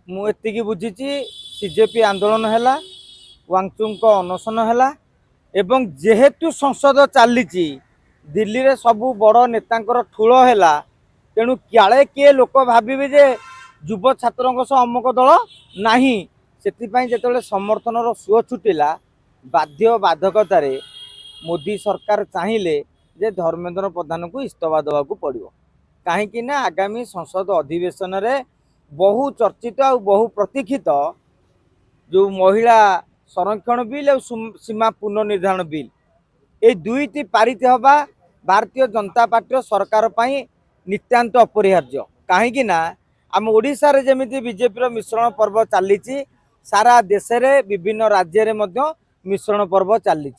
मु एतिकी बुझीची सीजेपी आंदोलन है वांगचुंग अनशन है एवं जेहेतु संसद चली दिल्ली रे सबू बड़ नेता ठूल है तेणु क्याले किए लोक भाविबे जे युव छात्रों सह अमुक दल नाही से समर्थन सुओ छुटिला बाध्य बाधकतार मोदी सरकार चाहिए जे धर्मेंद्र प्रधान को इस्तीफा देवाक पड़ो कहीं आगामी संसद अधिवेशन रे बहु चर्चित और बहु प्रतीक्षित जो महिला संरक्षण बिल और सीमा पुनर्निर्धारण बिल ये दुईटी पारित हवा भारतीय जनता पार्टी सरकार पर नितांत अपरिहार्य कहीं आम ओडिशा रे जेमिति बीजेपी मिश्रण पर्व चली सारा देश रे विभिन्न राज्य रे मध्य मिश्रण पर्व चली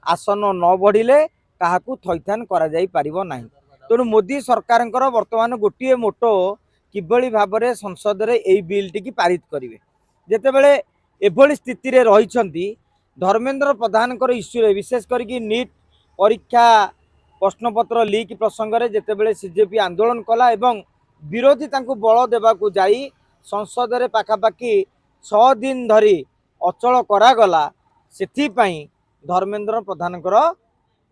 आसन न बढ़िले क्या थैथान करा जाई परिबो नाही। तेणु मोदी सरकार वर्तमान गोटे मोटो किभली भाव में संसद रे एई बिल टी पारित करेंगे जितेबले एभली स्थिति रे रहिछंती धर्मेंद्र प्रधान इश्यू रे विशेष करके नीट परीक्षा प्रश्नपत्र लीक प्रसंग रे जितेबले सीजेपी आंदोलन कला एवं विरोधी तांको बल देबाकू जाई संसद रे पाखापाखि 6 दिन धरी अचल करागला सेथिपाई धर्मेंद्र प्रधान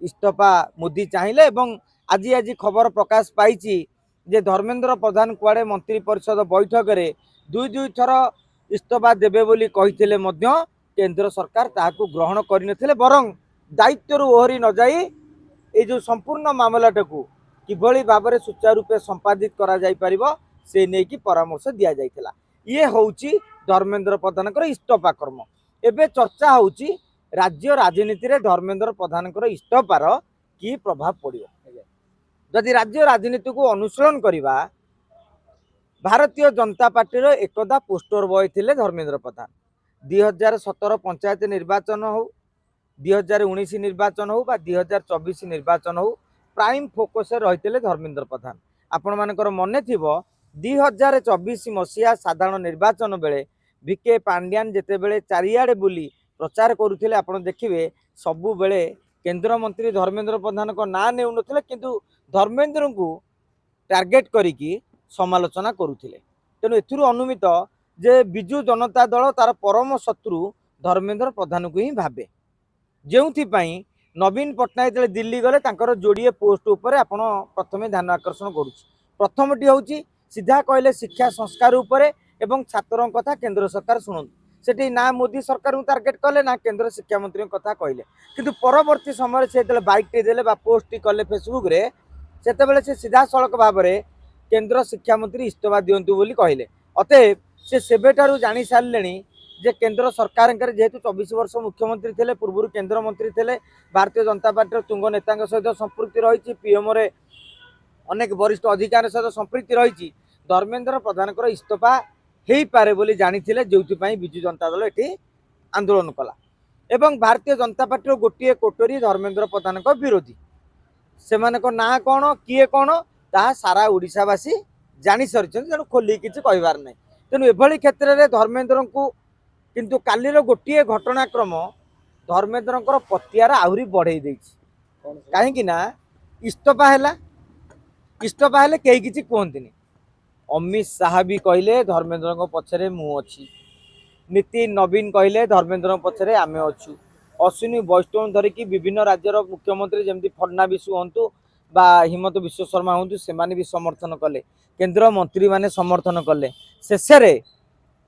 इस्तीफा मोदी चाहिए एवं आज आज खबर प्रकाश पाई जे धर्मेंद्र प्रधान कुआड़े मंत्री परिषद बैठक रे दुई थर इस्तीफा देबे बोली कहिथिले मध्य केंद्र सरकार ताहाकू ग्रहण करनथिले बरं दायित्व ओहरी न जाई ए जो संपूर्ण मामलाटाकू किभली भाव में सुचारूपे संपादित करा जाई परिबो से नेकी परामर्श दिया जाइथिला। ये होउची धर्मेंद्र प्रधान इस्तीफा कर्म एबे चर्चा होउची राज्य राजनीति रे धर्मेंद्र प्रधान इस्तीफार की प्रभाव पड़ो जदि राज्य राजनीति को अनुसरण करवा भारतीय जनता पार्टी एकदा पोस्टर बॉय थिले धर्मेंद्र प्रधान 2017 पंचायत निर्वाचन हो 2019 निर्वाचन हो 2024 निर्वाचन हो प्राइम फोकस रही धर्मेंद्र प्रधान आपण मानकर मन थी 2024 मसीहा साधारण निर्वाचन बेले वीके पांड्यान जेते बेले चारियाडे बुली प्रचार करुथिले आपण देखिबे सबु बेले केंद्र मंत्री धर्मेंद्र प्रधान को ना नेउनथिले किंतु धर्मेंद्र को टार्गेट करिकी समालोचना करुथिले। तेणु एथुरु अनुमित जे बिजु जनता दल तार परम शत्रु धर्मेंद्र प्रधान को ही भावे जोथिपाई नवीन पट्टनायक जो दिल्ली गले तांकर जोड़िए पोस्ट उपर आपण प्रथमे ध्यान आकर्षण करुछि। प्रथमटी होउछि सीधा कहले शिक्षा संस्कार उपरे एवं छात्रों कथा केंद्र सरकार शुणु सेठी ना मोदी सरकार को टार्गेट कले ना केंद्र शिक्षा मंत्री कथा कहले किंतु परवर्ती समय से बाइक टी देले बा पोस्ट टी कले फेसबुक रे सेतेबेले से सीधा सड़क भाव में केंद्र शिक्षा मंत्री इस्तीफा दिंतु बोली कहले अतएव से सेबेठारु जानी सारे जे केंद्र सरकार जेहेतु 24 वर्ष मुख्यमंत्री थे पूर्व केंद्र मंत्री थे भारतीय जनता पार्टी तुंग नेता सहित संपृक्ति रही पीएम रे अनेक वरिष्ठ अधिकारी सहित संपृक्ति रही धर्मेंद्र प्रधान इस्तीफा हो पारे बोली जानी जो विजु जनता दल ये आंदोलन कला एवं भारतीय जनता पार्टी गोटे कोटरी धर्मेंद्र प्रधान विरोधी से ना कौन किए कौन ता सारा ओडिशावासी जानी सारी तेणु खोली किसी कहबार ना तेणु एभली क्षेत्र में धर्मेंद्र को किंतु कालीर गोटे घटनाक्रम धर्मेंद्र पतियार आहरी बढ़ई कहीं इस्तीफा है इस्तीफा है कई किसी कहते अमित शाह भी कहले धर्मेंद्र पछरे मु अच्छी नितिन नवीन कहले धर्मेंद्र पछरे आमे अच्छु अश्विनी वैष्णव धरिकी विभिन्न राज्यर मुख्यमंत्री जमती फडनाविस हूँ बा हिमंत विश्व शर्मा हूँ से भी समर्थन कले केंद्र मंत्री माने समर्थन कले शेष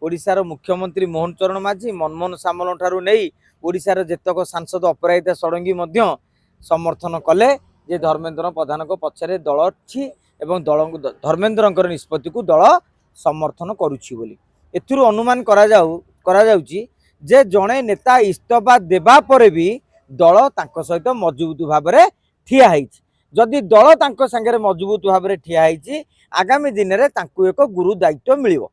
ओडिशार मुख्यमंत्री मोहन चरण माझी मनमोहन सामल ठारू नहीं ओडिशार जेतक सांसद अपराजिता षडंगी मध्य समर्थन कले जे धर्मेंद्र प्रधान को पछरे दल अच्छी एवं दल धर्मेंद्र निष्पत्ति को दल समर्थन करुछि बोली एथुरु अनुमान करा जाउछि जे जड़े नेता इस्तीफा देबा परे भी दल तांको सहित मजबूत भाव में ठिया हैछि जदि दल तांको संगे मजबूत भाव में ठिया हैछि आगामी दिन में तांको एक गुरु दायित्व मिलिबो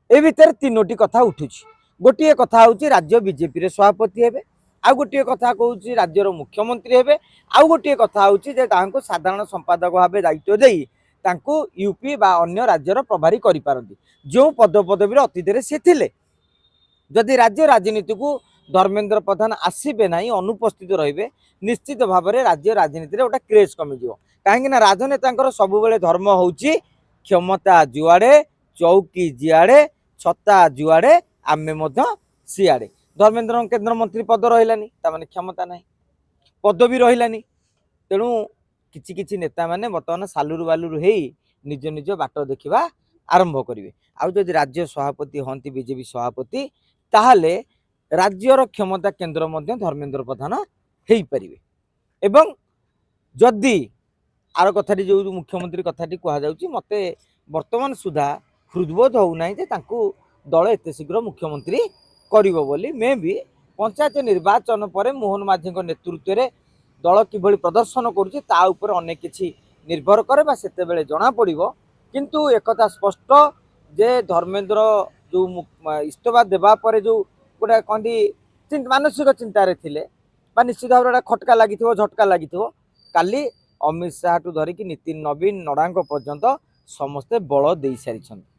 ए भितर तीनोटी कथा उठुछि गोटे कथा होछि राज्य बीजेपी रे सभापति हेबे आउ गोटे कथा कहूँ राज्यर मुख्यमंत्री हेबे आउ गोटे कथा होछि जे तांको साधारण संपादक भाव दायित्व देई तांको यूपी बा अन्य राज्यर प्रभारी करि पारंती जो पद पदवी अतीत से थिले जदि राज्य राजनीति को धर्मेंद्र प्रधान आसबे ना अनुपस्थित रे निश्चित भाव में राज्य राजनीति में गोटे क्रेज कमिज कहीं राजनेता सब धर्म हूँ क्षमता जुआड़े चौकी जियाड़े ଛତା ଯୁଆଡ଼େ ଆମେ ମଧ୍ୟ ସିଆଡ଼େ। ଧର୍ମେନ୍ଦ୍ର କେନ୍ଦ୍ରମନ୍ତ୍ରୀ ପଦ ରହିଲାନି, ତାମାନେ କ୍ଷମତା ନାହିଁ, ପଦବୀ ରହିଲାନି। ତେଣୁ କିଛି କିଛି ନେତାମାନେ ବର୍ତ୍ତମାନ ସାଲୁରୁ ବାଲୁରୁ ହେଇ ନିଜ ନିଜ ବାଟ ଦେଖିବା ଆରମ୍ଭ କରିବେ। ଆଉ ଯଦି ରାଜ୍ୟ ସଭାପତି ହୁଅନ୍ତି ବିଜେପି ସଭାପତି, ତାହେଲେ ରାଜ୍ୟର କ୍ଷମତା କେନ୍ଦ୍ର ମଧ୍ୟ ଧର୍ମେନ୍ଦ୍ର ପ୍ରଧାନ ହେଇପାରିବେ। ଏବଂ ଯଦି ଆର କଥାଟି ଯେଉଁ ମୁଖ୍ୟମନ୍ତ୍ରୀ କଥାଟି କୁହାଯାଉଛି, ମୋତେ ବର୍ତ୍ତମାନ ସୁଦ୍ଧା ହୃଦବୋଧ ହେଉନାହିଁ ଯେ ତାଙ୍କୁ ଦଳ ଏତେ ଶୀଘ୍ର ମୁଖ୍ୟମନ୍ତ୍ରୀ କରିବ ବୋଲି। ମେ ବି ପଞ୍ଚାୟତ ନିର୍ବାଚନ ପରେ ମୋହନ ମାଝୀଙ୍କ ନେତୃତ୍ୱରେ ଦଳ କିଭଳି ପ୍ରଦର୍ଶନ କରୁଛି ତା ଉପରେ ଅନେକ କିଛି ନିର୍ଭର କରେ ବା ସେତେବେଳେ ଜଣାପଡ଼ିବ। କିନ୍ତୁ ଏକଥା ସ୍ପଷ୍ଟ ଯେ ଧର୍ମେନ୍ଦ୍ର ଯେଉଁ ଇସ୍ତଫା ଦେବା ପରେ ଯେଉଁ ଗୋଟେ କହନ୍ତି ମାନସିକ ଚିନ୍ତାରେ ଥିଲେ ବା ନିଶ୍ଚିତ ଭାବରେ ଗୋଟେ ଖଟକା ଲାଗିଥିବ, ଝଟକା ଲାଗିଥିବ। କାଲି ଅମିତ ଶାହଠୁ ଧରିକି ନୀତିନ ନବୀନ ନଡ୍ଡାଙ୍କ ପର୍ଯ୍ୟନ୍ତ ସମସ୍ତେ ବଳ ଦେଇ ସାରିଛନ୍ତି।